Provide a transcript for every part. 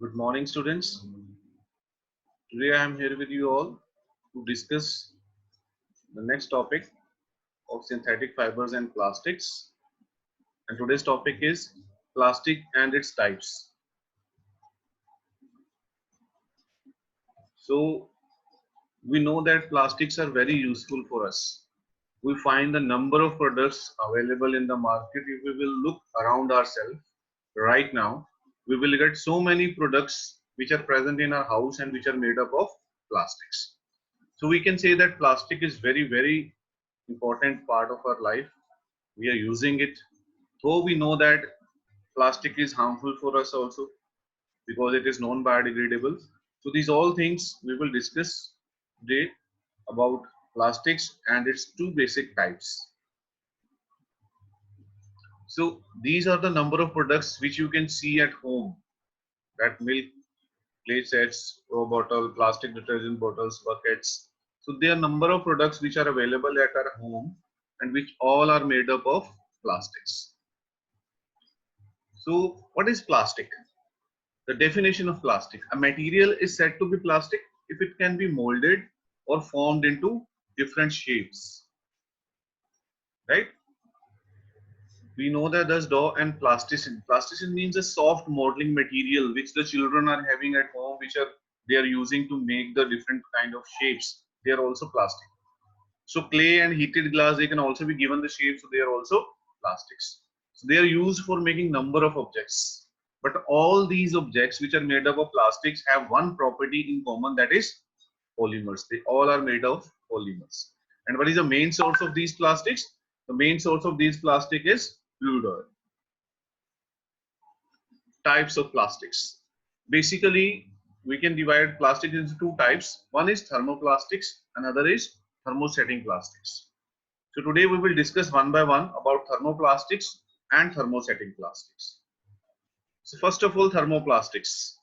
Good morning, students. Today I am here with you all to discuss the next topic of synthetic fibers and plastics. And today's topic is plastic and its types. So, we know that plastics are very useful for us. We find the number of products available in the market. If we will look around ourselves right now, we will get so many products which are present in our house and which are made up of plastics. So we can say that plastic is very important part of our life. We are using it, though we know that plastic is harmful for us also because it is non-biodegradable. So these all things we will discuss today about plastics and its two basic types. So these are the number of products which you can see at home, that milk plate sets, raw bottle, plastic detergent bottles, buckets. So there are number of products which are available at our home and which all are made up of plastics. So what is plastic? The definition of plastic. A material is said to be plastic if it can be molded or formed into different shapes. Right? We know that there's dough and plasticine. Plasticine means a soft modeling material which the children are having at home, which are they are using to make the different kind of shapes. They are also plastic. So clay and heated glass, they can also be given the shape, so they are also plastics. So they are used for making number of objects. But all these objects which are made up of plastics have one property in common, that is polymers. They all are made of polymers. And what is the main source of these plastics? The main source of these plastic is fluid oil. Types of plastics. Basically, we can divide plastic into two types. One is thermoplastics, another is thermosetting plastics. So today we will discuss one by one about thermoplastics and thermosetting plastics. So first of all, thermoplastics.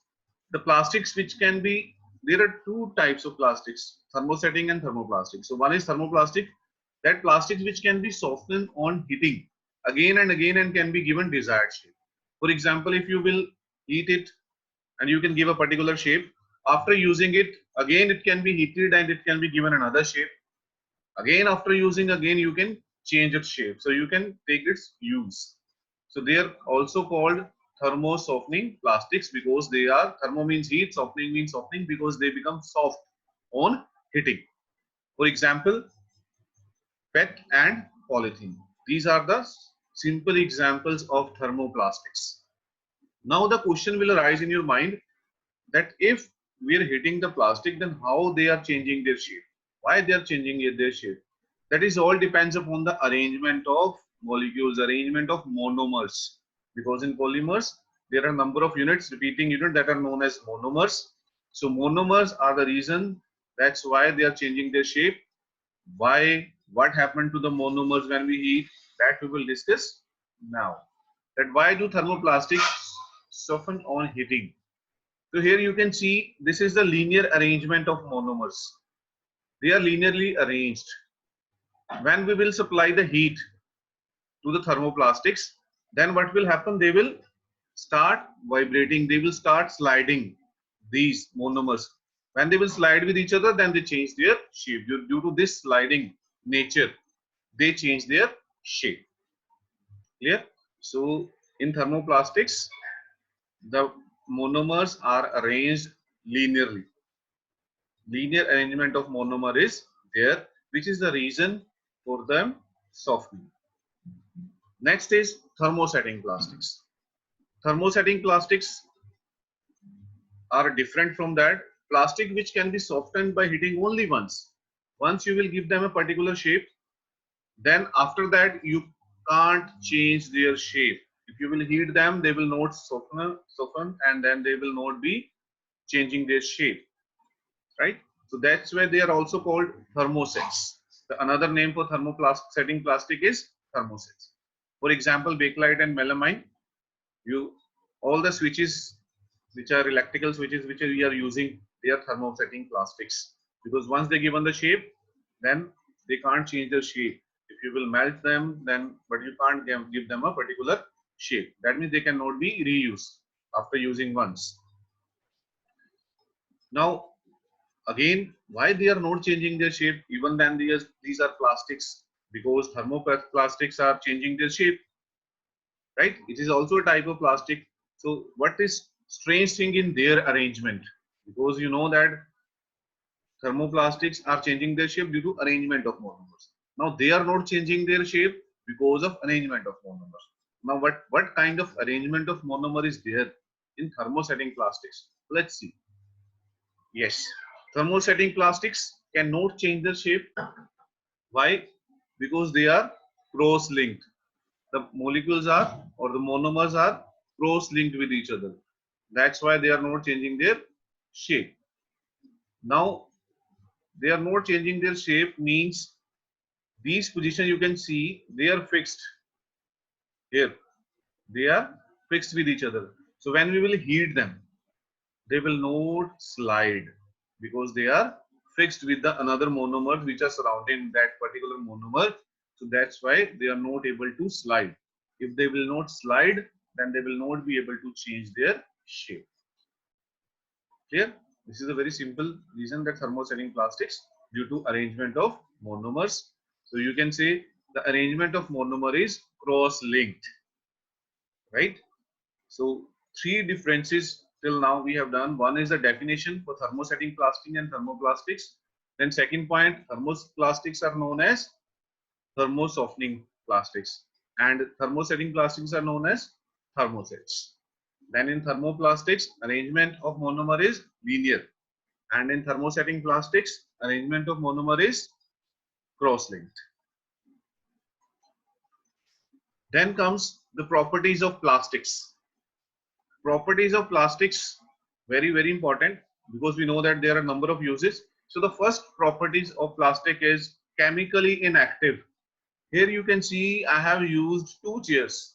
The plastics which can be, there are two types of plastics, thermosetting and thermoplastic. So one is thermoplastic, that plastics which can be softened on heating again and again and can be given desired shape. For example, if you will heat it and you can give a particular shape, after using it, again it can be heated and it can be given another shape. Again, after using, again you can change its shape. So you can take its use. So they are also called thermo softening plastics because they are, thermo means heat, softening means softening because they become soft on heating. For example, PET and polythene. These are the simple examples of thermoplastics. Now the question will arise in your mind that if we are heating the plastic, then how they are changing their shape? Why they are changing their shape? That is all depends upon the arrangement of molecules, arrangement of monomers. Because in polymers, there are a number of units, repeating units that are known as monomers. So monomers are the reason, that's why they are changing their shape. Why, what happened to the monomers when we heat, that we will discuss now. That why do thermoplastics soften on heating? So here you can see this is the linear arrangement of monomers. They are linearly arranged. When we will supply the heat to the thermoplastics, then what will happen? They will start vibrating, they will start sliding, these monomers. When they will slide with each other, then they change their shape. Due to this sliding nature, they change their shape. Clear? So in thermoplastics, the monomers are arranged linearly. Linear arrangement of monomer is there, which is the reason for them softening. Next is thermosetting plastics. Thermosetting plastics are different from that. Plastic which can be softened by heating only once. Once you will give them a particular shape, then after that you can't change their shape. If you will heat them, they will not soften and then they will not be changing their shape. Right? So that's why they are also called thermosets. The another name for thermosetting plastic is thermosets. For example, bakelite and melamine, you all the switches which are electrical switches which we are using, they are thermosetting plastics because once they given the shape, then they can't change the shape. If you will melt them, then but you can't give them a particular shape. That means they cannot be reused after using once. Now, again, why they are not changing their shape even then these are plastics? Because thermoplastics are changing their shape, right? It is also a type of plastic. So what is strange thing in their arrangement? Because you know that thermoplastics are changing their shape due to arrangement of monomers. Now they are not changing their shape because of arrangement of monomers. Now what kind of arrangement of monomer is there in thermosetting plastics? Let's see. Yes, thermosetting plastics cannot change their shape. Why? Because they are cross-linked. The molecules are or the monomers are cross-linked with each other. That's why they are not changing their shape. Now they are not changing their shape means these positions you can see they are fixed here. They are fixed with each other. So when we will heat them, they will not slide because they are fixed with the another monomers which are surrounding that particular monomer. So that's why they are not able to slide. If they will not slide, then they will not be able to change their shape. Clear? This is a very simple reason that thermosetting plastics due to arrangement of monomers. So you can say the arrangement of monomer is cross-linked, right? So three differences till now we have done. One is the definition for thermosetting plastic and thermoplastics. Then second point, thermoplastics are known as thermosoftening plastics and thermosetting plastics are known as thermosets. Then in thermoplastics, arrangement of monomer is linear and in thermosetting plastics, arrangement of monomer is cross-linked. Then comes the properties of plastics. Properties of plastics, very important because we know that there are a number of uses. So the first properties of plastic is chemically inactive. Here you can see I have used two chairs.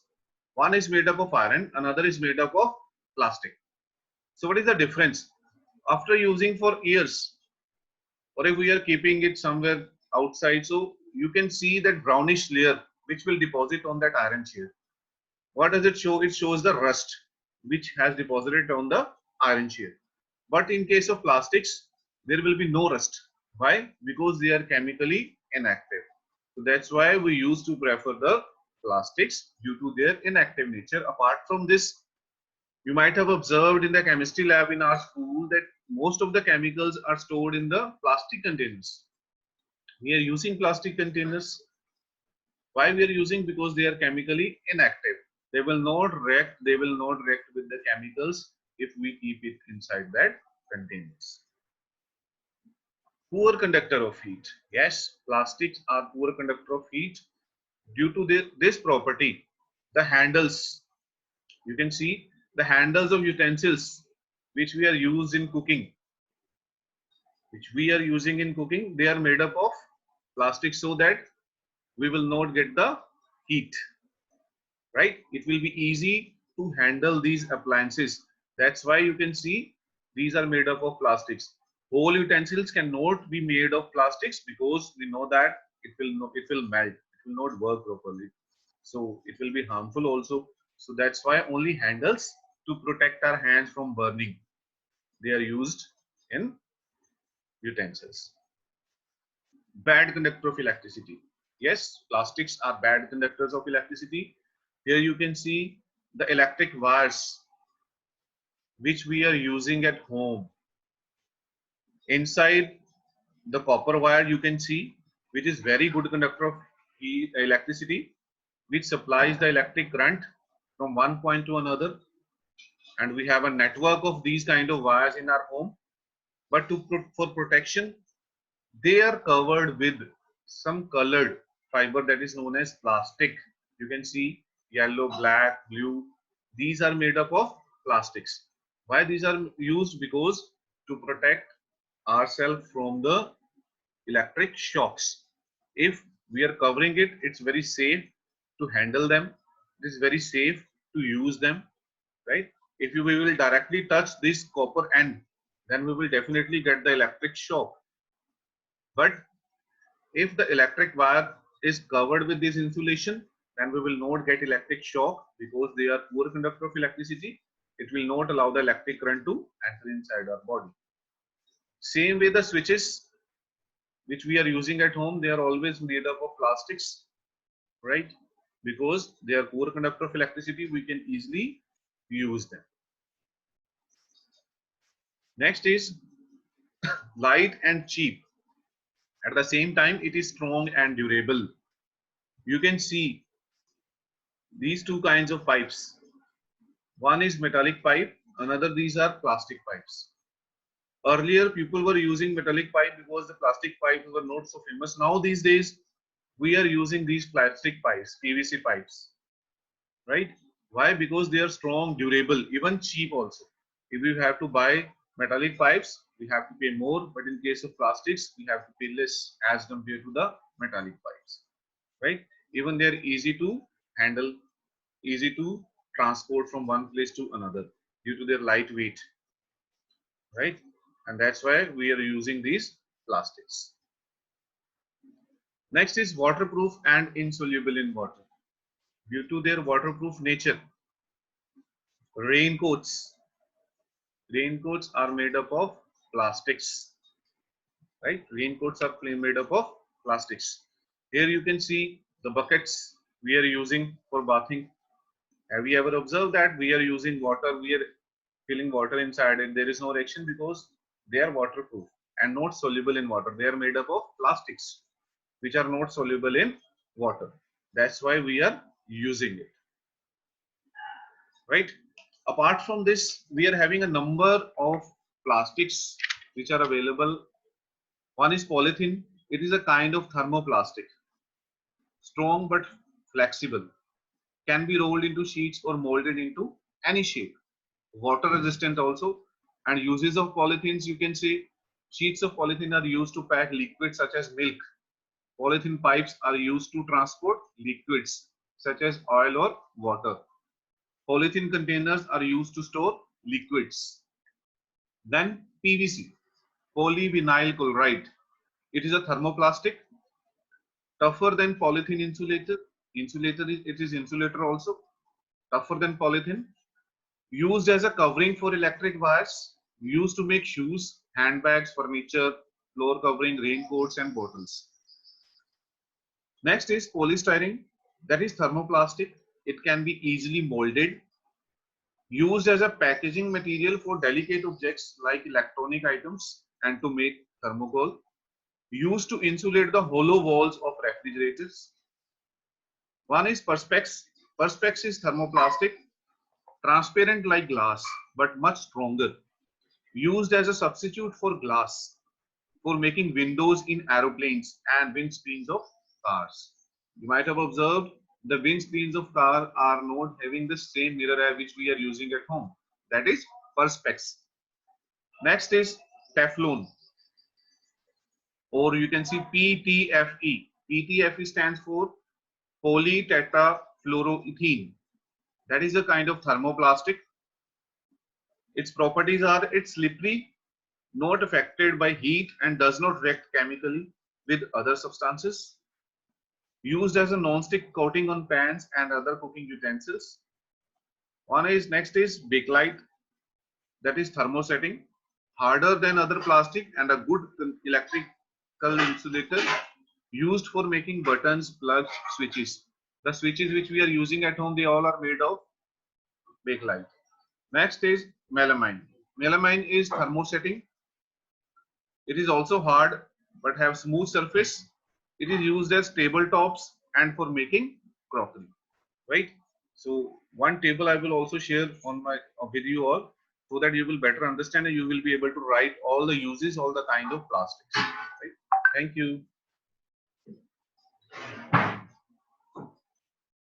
One is made up of iron, another is made up of plastic. So what is the difference? After using for years, or if we are keeping it somewhere outside, so you can see that brownish layer which will deposit on that iron chair. What does it show? It shows the rust which has deposited on the iron chair. But in case of plastics, there will be no rust. Why? Because they are chemically inactive. So that's why we used to prefer the plastics due to their inactive nature. Apart from this, you might have observed in the chemistry lab in our school that most of the chemicals are stored in the plastic containers. We are using plastic containers. Why we are using? Because they are chemically inactive. They will not react with the chemicals if we keep it inside that containers. Poor conductor of heat. Yes, plastics are poor conductor of heat due to this property. The handles, you can see the handles of utensils which we are used in cooking, they are made up of plastic so that we will not get the heat, right? It will be easy to handle these appliances. That's why you can see these are made up of plastics. Whole utensils cannot be made of plastics because we know that it will melt. It will not work properly. So it will be harmful also. So that's why only handles to protect our hands from burning. They are used in utensils. Bad conductor of electricity. Yes, plastics are bad conductors of electricity. Here you can see the electric wires which we are using at home. Inside the copper wire you can see which is very good conductor of electricity, which supplies the electric current from one point to another, and we have a network of these kind of wires in our home. But for protection, they are covered with some colored fiber that is known as plastic. You can see yellow, black, blue. These are made up of plastics. Why these are used? Because to protect ourselves from the electric shocks. If we are covering it, it's very safe to handle them. It is very safe to use them, right? If we will directly touch this copper end, then we will definitely get the electric shock. But if the electric wire is covered with this insulation, then we will not get electric shock because they are poor conductor of electricity. It will not allow the electric current to enter inside our body. Same way the switches which we are using at home, they are always made up of plastics, right? Because they are poor conductor of electricity, we can easily use them. Next is light and cheap. At the same time, it is strong and durable. You can see these two kinds of pipes. One is metallic pipe, another these are plastic pipes. Earlier, people were using metallic pipe because the plastic pipes were not so famous. Now, these days, we are using these plastic pipes, PVC pipes, right? Why? Because they are strong, durable, even cheap also. If you have to buy metallic pipes, we have to pay more, but in case of plastics, we have to pay less as compared to the metallic pipes, right? Even they are easy to handle, easy to transport from one place to another due to their light weight, right? And that's why we are using these plastics. Next is waterproof and insoluble in water. Due to their waterproof nature, raincoats are made up of plastics, right? Raincoats are made up of plastics. Here you can see the buckets we are using for bathing. Have you ever observed that we are using water, we are filling water inside it, there is no reaction because they are waterproof and not soluble in water. They are made up of plastics which are not soluble in water. That's why we are using it, right? Apart from this, we are having a number of plastics which are available. One is polythene. It is a kind of thermoplastic, strong but flexible, can be rolled into sheets or molded into any shape. Water resistant also. And uses of polythenes, you can say sheets of polythene are used to pack liquids such as milk. Polythene pipes are used to transport liquids such as oil or water. Polythene containers are used to store liquids. Then PVC, polyvinyl chloride. It is a thermoplastic, tougher than polythene insulator. It is insulator also, tougher than polythene. Used as a covering for electric wires, used to make shoes, handbags, furniture, floor covering, raincoats, and bottles. Next is polystyrene, that is thermoplastic. It can be easily molded, used as a packaging material for delicate objects like electronic items and to make thermocol, used to insulate the hollow walls of refrigerators. One is perspex. Perspex is thermoplastic, transparent like glass, but much stronger, used as a substitute for glass for making windows in aeroplanes and windscreens of cars. You might have observed the windscreens of car are not having the same mirror eye which we are using at home. That is perspex. Next is Teflon, or you can see PTFE. PTFE stands for polytetrafluoroethene. That is a kind of thermoplastic. Its properties are it's slippery, not affected by heat, and does not react chemically with other substances. Used as a non-stick coating on pans and other cooking utensils. Next is bakelite, that is thermosetting, harder than other plastic and a good electrical insulator, used for making buttons, plugs, switches. The switches which we are using at home, they all are made of bakelite. Next is melamine. Melamine is thermosetting. It is also hard but have smooth surface. It is used as tabletops and for making crockery, right? So one table I will also share on my with you all, so that you will better understand and you will be able to write all the uses, all the kind of plastics. Right? Thank you.